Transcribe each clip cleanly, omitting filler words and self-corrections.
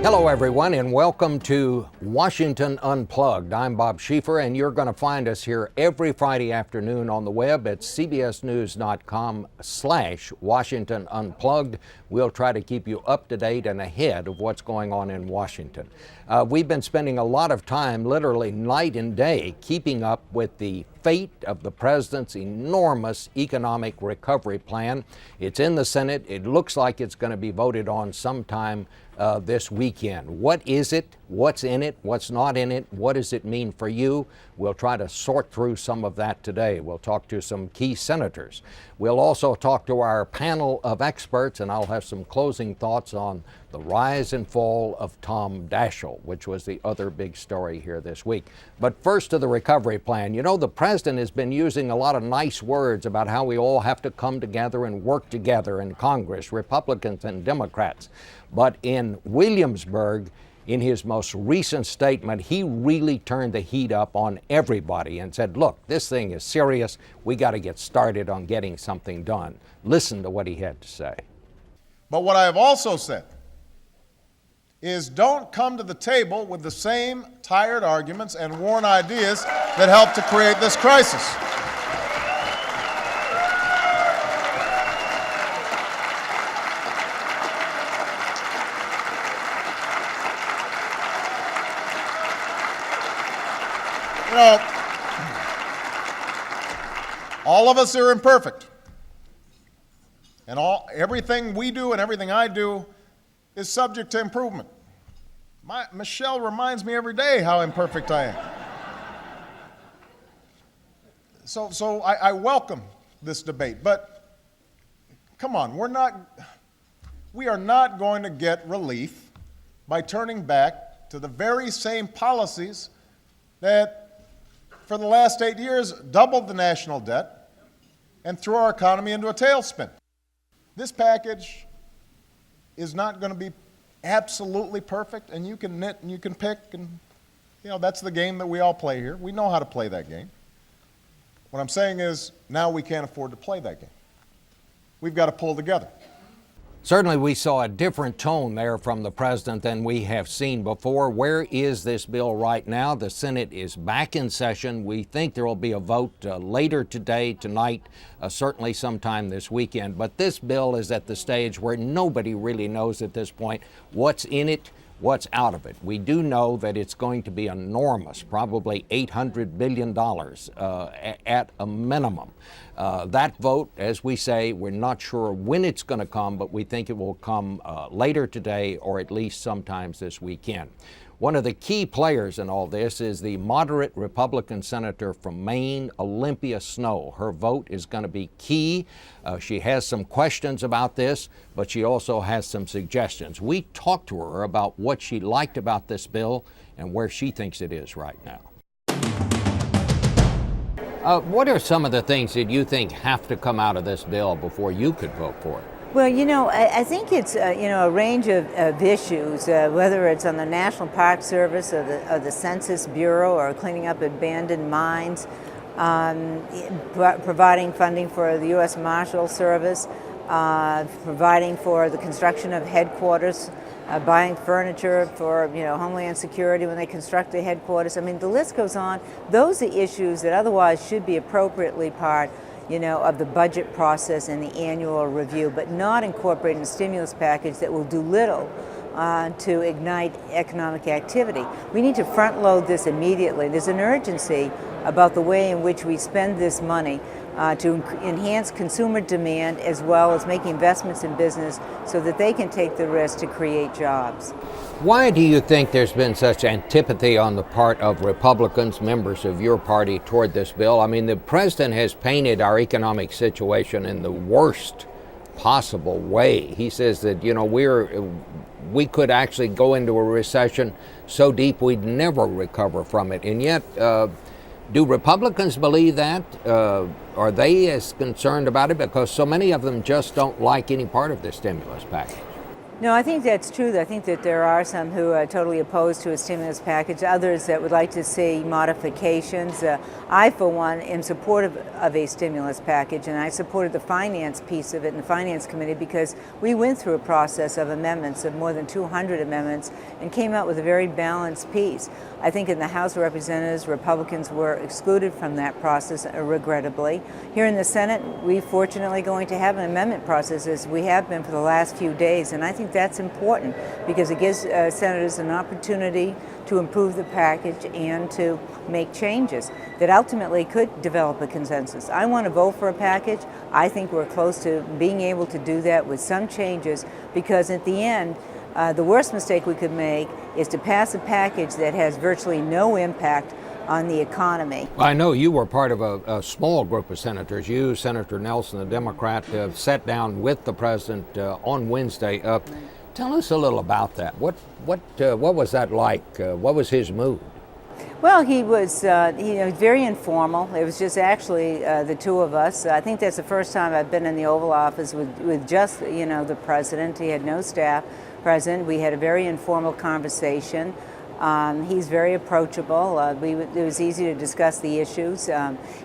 Hello, everyone, and welcome to Washington Unplugged. I'm Bob Schieffer, and you're going to find us here every Friday afternoon on the web at cbsnews.com/Washington Unplugged. We'll try to keep you up to date and ahead of what's going on in Washington. We've been spending a lot of time, literally night and day, keeping up with the fate of the president's enormous economic recovery plan. It's in the Senate. It looks like it's going to be voted on sometime this weekend. What is it? What's in it? What's not in it? What does it mean for you? We'll try to sort through some of that today. We'll talk to some key senators. We'll also talk to our panel of experts, and I'll have some closing thoughts on the rise and fall of Tom Daschle, which was the other big story here this week. But first to the recovery plan. You know, the president has been using a lot of nice words about how we all have to come together and work together in Congress, Republicans and Democrats. But in Williamsburg, in his most recent statement, he really turned the heat up on everybody and said, look, this thing is serious. We got to get started on getting something done. Listen to what he had to say. But what I have also said is don't come to the table with the same tired arguments and worn ideas that helped to create this crisis. You know, all of us are imperfect. And everything we do and everything I do is subject to improvement. Michelle reminds me every day how imperfect I am. So I welcome this debate, but come on, we are not going to get relief by turning back to the very same policies that for the last 8 years doubled the national debt and threw our economy into a tailspin. This package is not going to be absolutely perfect, and you can knit and you can pick, and that's the game that we all play here. We know how to play that game. What I'm saying is now we can't afford to play that game. We've got to pull together. Certainly we saw a different tone there from the president than we have seen before. Where is this bill right now? The Senate is back in session. We think there will be a vote later today, tonight, certainly sometime this weekend. But this bill is at the stage where nobody really knows at this point what's in it, what's out of it. We do know that it's going to be enormous, probably $800 billion at a minimum. That vote, as we say, we're not sure when it's going to come, but we think it will come later today or at least sometimes this weekend. One of the key players in all this is the moderate Republican senator from Maine, Olympia Snowe. Her vote is going to be key. She has some questions about this, but she also has some suggestions. We talked to her about what she liked about this bill and where she thinks it is right now. What are some of the things that you think have to come out of this bill before you could vote for it? Well, I think it's a range of issues, whether it's on the National Park Service or the Census Bureau or cleaning up abandoned mines, providing funding for the U.S. Marshal Service, providing for the construction of headquarters, buying furniture for Homeland Security when they construct the headquarters. I mean, the list goes on. Those are issues that otherwise should be appropriately part of the budget process and the annual review, but not incorporated in a stimulus package that will do little to ignite economic activity. We need to front load this immediately. There's an urgency about the way in which we spend this money to enhance consumer demand as well as make investments in business so that they can take the risk to create jobs. Why do you think there's been such antipathy on the part of Republicans, members of your party, toward this bill? I mean, the president has painted our economic situation in the worst possible way. He says that, we could actually go into a recession so deep we'd never recover from it. And yet, do Republicans believe that? Are they as concerned about it? Because so many of them just don't like any part of this stimulus package. No, I think that's true. I think that there are some who are totally opposed to a stimulus package, others that would like to see modifications. I, for one, am supportive of a stimulus package, and I supported the finance piece of it in the Finance Committee because we went through a process of amendments, of more than 200 amendments, and came out with a very balanced piece. I think in the House of Representatives, Republicans were excluded from that process, regrettably. Here in the Senate, we fortunately going to have an amendment process as we have been for the last few days, and I think that's important because it gives senators an opportunity to improve the package and to make changes that ultimately could develop a consensus. I want to vote for a package. I think we're close to being able to do that with some changes because at the end, the worst mistake we could make is to pass a package that has virtually no impact on the economy. I know you were part of a small group of senators. You, Senator Nelson, the Democrat, sat down with the president on Wednesday. Tell us a little about that. What was that like? What was his mood? Well, he was very informal. It was just actually the two of us. I think that's the first time I've been in the Oval Office with just the president. He had no staff present. We had a very informal conversation. He's very approachable. It was easy to discuss the issues.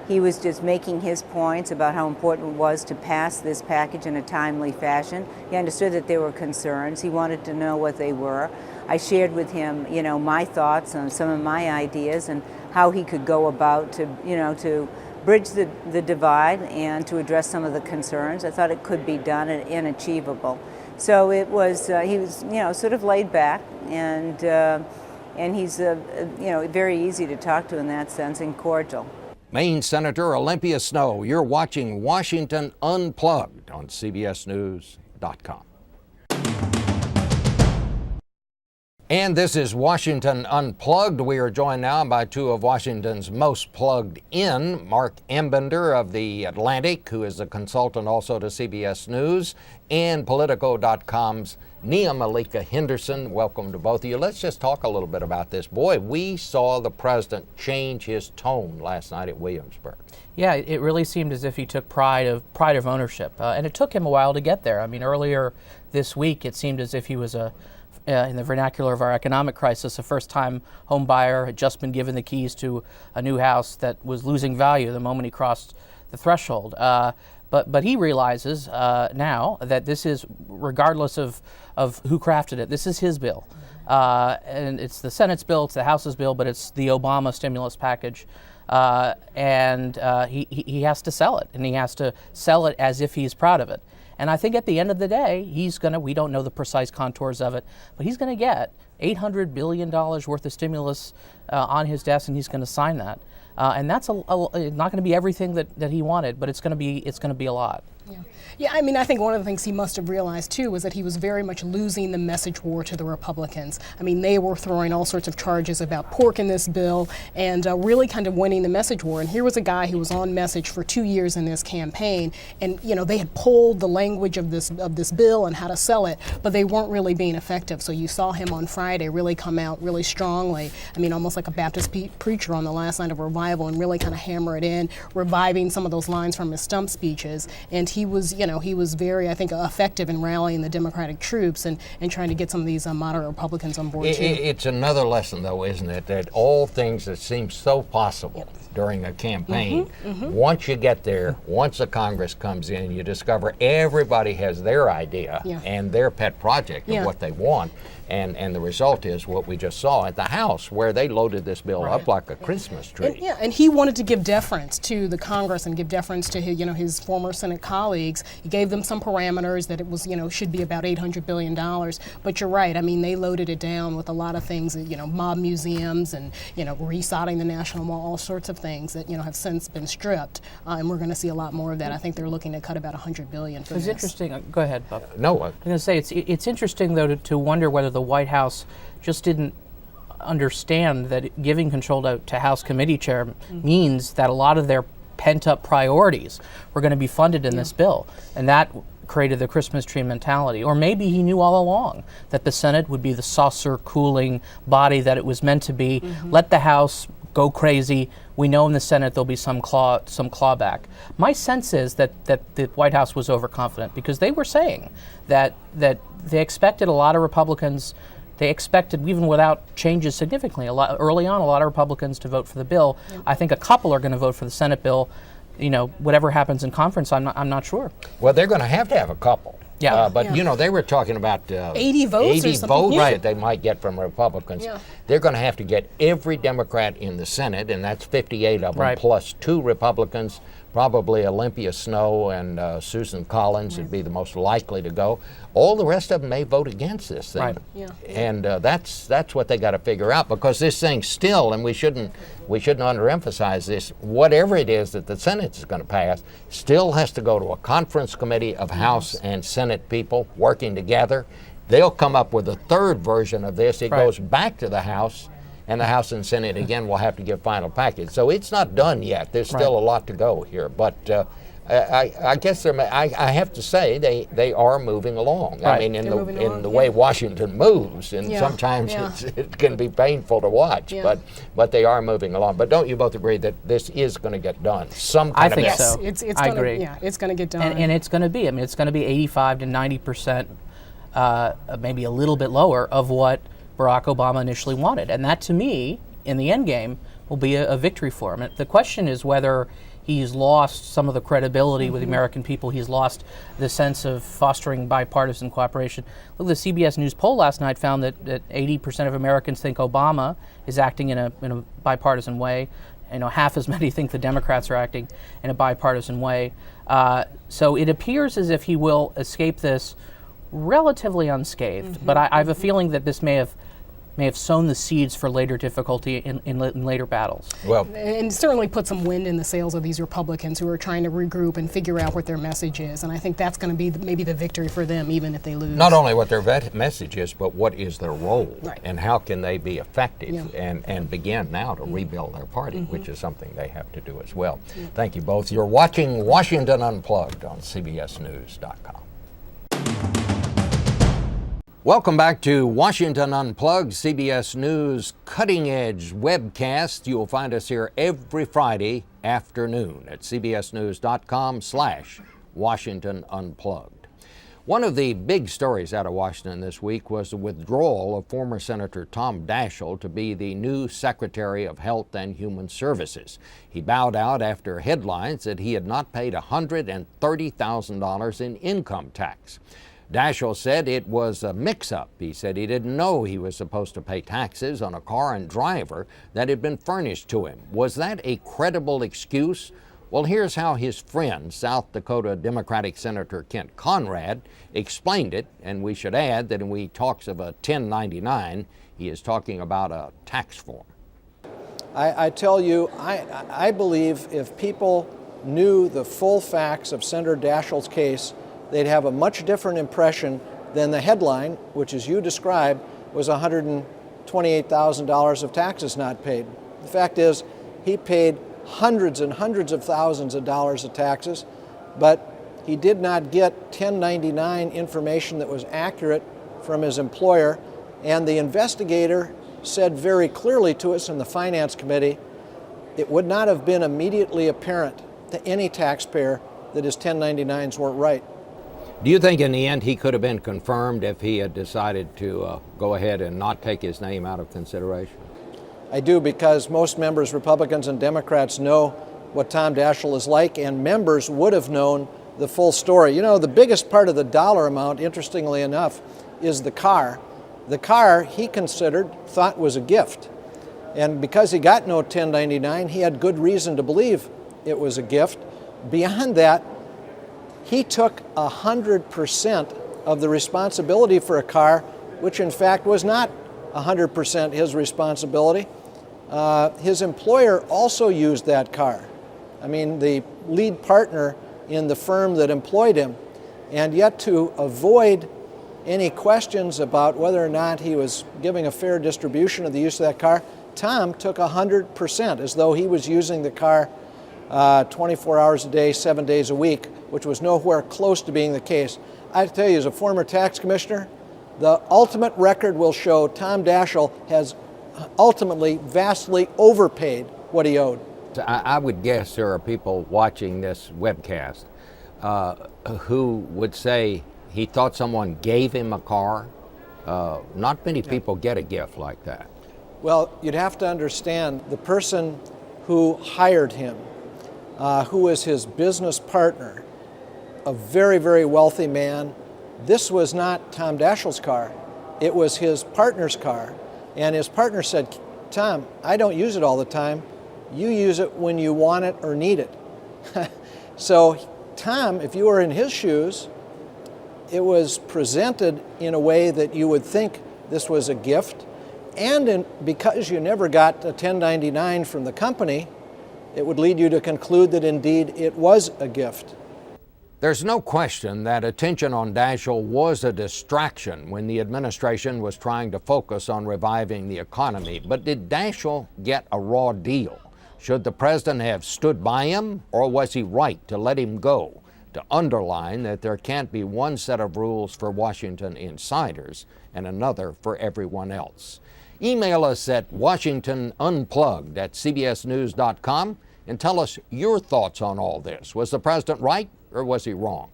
He was just making his points about how important it was to pass this package in a timely fashion. He understood that there were concerns. He wanted to know what they were. I shared with him, my thoughts on some of my ideas and how he could go about to bridge the divide and to address some of the concerns. I thought it could be done and achievable. So it was. He was, sort of laid back and he's very easy to talk to in that sense and cordial. Maine Senator Olympia Snowe, you're watching Washington Unplugged on CBSNews.com. And this is Washington Unplugged. We are joined now by two of Washington's most plugged in, Mark Embender of The Atlantic, who is a consultant also to CBS News, and Politico.com's Nia Malika Henderson. Welcome to both of you. Let's just talk a little bit about this. Boy, we saw the president change his tone last night at Williamsburg. Yeah, it really seemed as if he took pride of ownership, and it took him a while to get there. I mean, earlier this week, it seemed as if he was in the vernacular of our economic crisis, a first-time home buyer had just been given the keys to a new house that was losing value the moment he crossed the threshold. But he realizes now that this is, regardless of who crafted it, this is his bill. And it's the Senate's bill, it's the House's bill, but it's the Obama stimulus package. And he has to sell it, and he has to sell it as if he's proud of it. And I think at the end of the day, we don't know the precise contours of it, but he's going to get $800 billion worth of stimulus on his desk, and he's going to sign that. And that's not going to be everything that he wanted, but it's going to be a lot. Yeah, I mean, I think one of the things he must have realized, too, was that he was very much losing the message war to the Republicans. I mean, they were throwing all sorts of charges about pork in this bill and really kind of winning the message war. And here was a guy who was on message for 2 years in this campaign, and, they had pulled the language of this bill and how to sell it, but they weren't really being effective. So you saw him on Friday really come out really strongly, I mean, almost like a Baptist preacher on the last night of revival, and really kind of hammer it in, reviving some of those lines from his stump speeches. And he was, he was very, I think, effective in rallying the Democratic troops and trying to get some of these moderate Republicans on board, too. It's another lesson, though, isn't it, that all things that seem so possible during a campaign, once you get there, once the Congress comes in, you discover everybody has their idea and their pet project of what they want. And the result is what we just saw at the House, where they loaded this bill up like a Christmas tree. And he wanted to give deference to the Congress and give deference to his, his former Senate colleagues. He gave them some parameters that it was, should be about $800 billion. But you're right. I mean, they loaded it down with a lot of things, mob museums and, resodding the National Mall, all sorts of things that, have since been stripped. And we're going to see a lot more of that. I think they're looking to cut about $100 billion for this. It's interesting. Go ahead, Bob. No. I'm going to say it's interesting, though, to wonder whether the White House just didn't understand that giving control to House committee chair means that a lot of their pent-up priorities were going to be funded in this bill, and that created the Christmas tree mentality. Or maybe he knew all along that the Senate would be the saucer cooling body that it was meant to be. Let the House go crazy. We know in the Senate there'll be some clawback. My sense is that the White House was overconfident because they were saying that they expected a lot of Republicans. They expected, even without changes significantly, early on, a lot of Republicans to vote for the bill. Yeah. I think a couple are going to vote for the Senate bill. Whatever happens in conference, I'm not sure. Well, they're going to have a couple. Yeah. But they were talking about 80 votes, 80 votes that they might get from Republicans. Yeah. They're going to have to get every Democrat in the Senate, and that's 58 of them, plus 2 Republicans. Probably Olympia Snowe and Susan Collins would be the most likely to go. All the rest of them may vote against this thing. Right. Yeah. And that's what they got to figure out, because this thing still, and we shouldn't underemphasize this, whatever it is that the Senate is going to pass, still has to go to a conference committee of House and Senate people working together. They'll come up with a third version of this. It goes back to the House, and the House and Senate again will have to give final package. So it's not done yet. There's still a lot to go here. But I guess I have to say they are moving along. Right. I mean, in the way Washington moves, and sometimes it can be painful to watch. But they are moving along. But don't you both agree that this is going to get done? Some kind I think of so. I agree. Yeah, it's going to get done. And it's going to be. I mean, it's going to be 85 to 90%, maybe a little bit lower of what Barack Obama initially wanted. And that, to me, in the end game, will be a victory for him. And the question is whether he's lost some of the credibility with the American people. He's lost the sense of fostering bipartisan cooperation. Look, the CBS News poll last night found that 80% of Americans think Obama is acting in a bipartisan way. Half as many think the Democrats are acting in a bipartisan way. So it appears as if he will escape this relatively unscathed. But I have a feeling that this may have sown the seeds for later difficulty in later battles. Well, and certainly put some wind in the sails of these Republicans who are trying to regroup and figure out what their message is. And I think that's going to be maybe the victory for them, even if they lose. not only what their message is, but what is their role, Right. and how can they be effective and begin now to rebuild their party, which is something they have to do as well. Thank you both. You're watching Washington Unplugged on CBSNews.com. Welcome back to Washington Unplugged, CBS News cutting edge webcast. You'll find us here every Friday afternoon at cbsnews.com/Washington Unplugged. One of the big stories out of Washington this week was the withdrawal of former Senator Tom Daschle to be the new Secretary of Health and Human Services. He bowed out after headlines that he had not paid $130,000 in income tax. Daschle said it was a mix-up. He said he didn't know he was supposed to pay taxes on a car and driver that had been furnished to him. Was that a credible excuse? Well, here's how his friend, South Dakota Democratic Senator Kent Conrad, explained it. And we should add that when he talks of a 1099, he is talking about a tax form. I tell you, I believe if people knew the full facts of Senator Daschle's case, they'd have a much different impression than the headline, which, as you described, was $128,000 of taxes not paid. The fact is, he paid hundreds and hundreds of thousands of dollars of taxes, but he did not get 1099 information that was accurate from his employer, and the investigator said very clearly to us in the Finance Committee, it would not have been immediately apparent to any taxpayer that his 1099s weren't right. Do you think in the end he could have been confirmed if he had decided to go ahead and not take his name out of consideration? I do, because most members, Republicans and Democrats, know what Tom Daschle is like, and members would have known the full story. You know, the biggest part of the dollar amount, interestingly enough, is the car. The car he thought was a gift. And because he got no 1099, he had good reason to believe it was a gift. Beyond that, he took 100% of the responsibility for a car, which in fact was not 100% his responsibility. His employer also used that car. I mean, the lead partner in the firm that employed him. And yet, to avoid any questions about whether or not he was giving a fair distribution of the use of that car, Tom took 100%, as though he was using the car 24 hours a day, 7 days a week, which was nowhere close to being the case. I tell you, as a former tax commissioner, the ultimate record will show Tom Daschle has ultimately vastly overpaid what he owed. I would guess there are people watching this webcast who would say he thought someone gave him a car. Not many people get a gift like that. Well, you'd have to understand the person who hired him, who was his business partner, a very, very wealthy man. This was not Tom Daschle's car. It was his partner's car. And his partner said, Tom, I don't use it all the time. You use it when you want it or need it. So Tom, if you were in his shoes, it was presented in a way that you would think this was a gift. And because you never got a 1099 from the company, it would lead you to conclude that indeed it was a gift. There's no question that attention on Daschle was a distraction when the administration was trying to focus on reviving the economy. But did Daschle get a raw deal? Should the president have stood by him, or was he right to let him go? To underline that there can't be one set of rules for Washington insiders and another for everyone else. Email us at WashingtonUnplugged@cbsnews.com and tell us your thoughts on all this. Was the president right or was he wrong?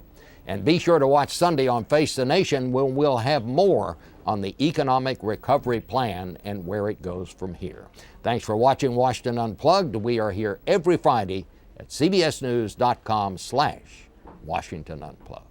And be sure to watch Sunday on Face the Nation when we'll have more on the economic recovery plan and where it goes from here. Thanks for watching Washington Unplugged. We are here every Friday at cbsnews.com/Washington Unplugged.